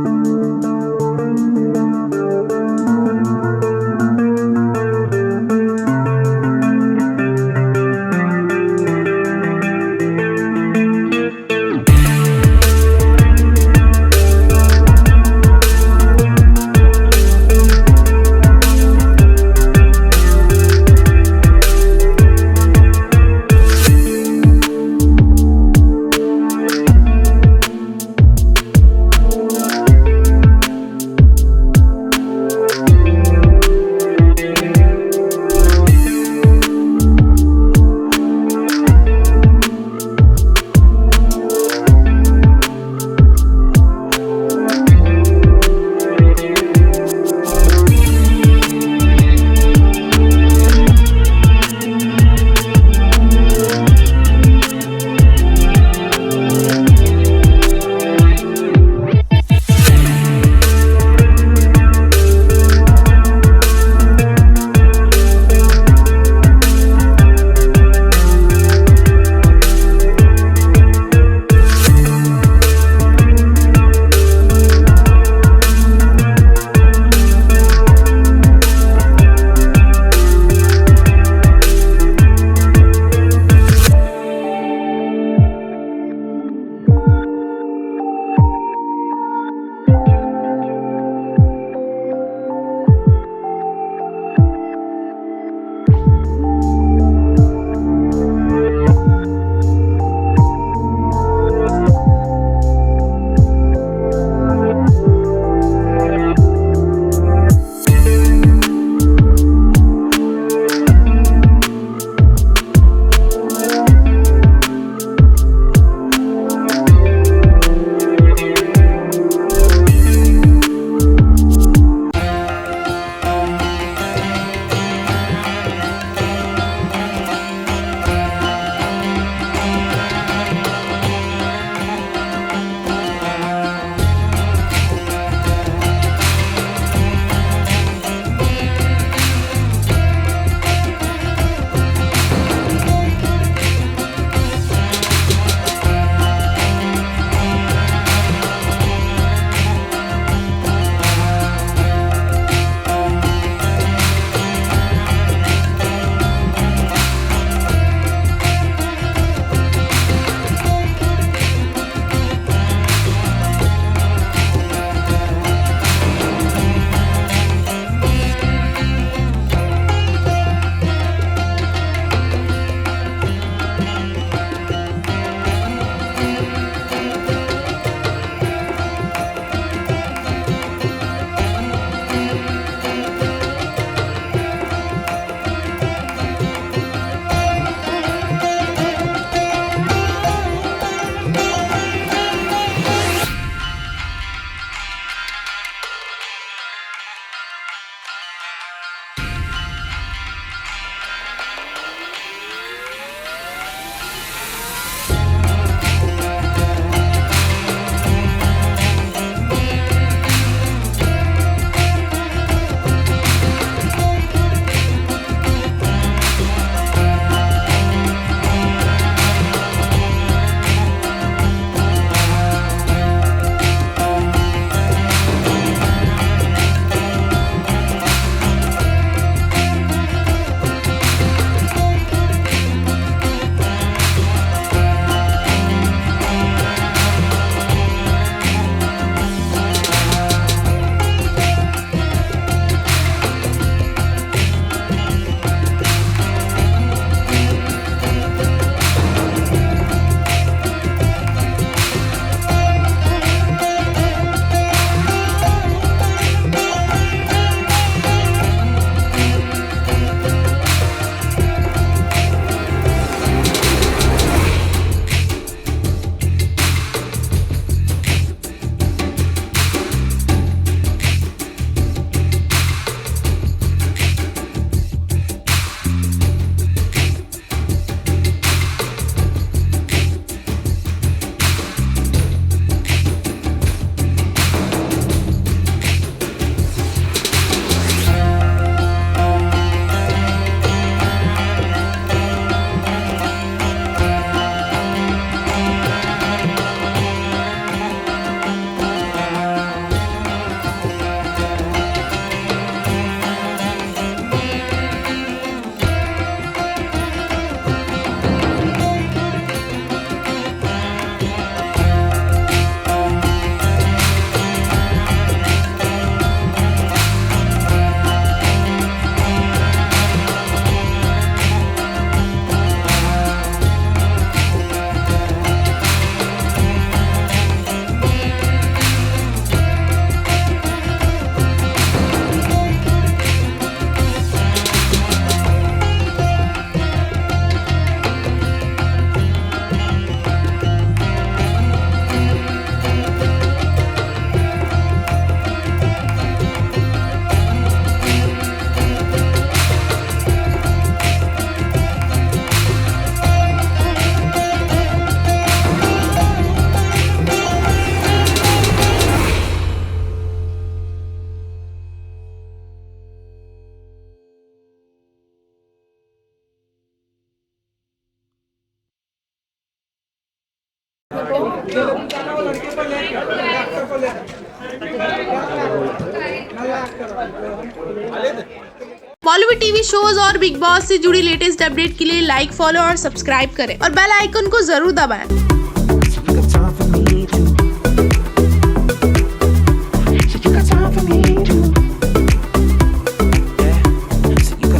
Bollywood TV shows और big boss से जुड़ी latest update के लिए like, follow और subscribe करें और bell icon को जरूर दबाएं।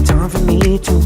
time for me too.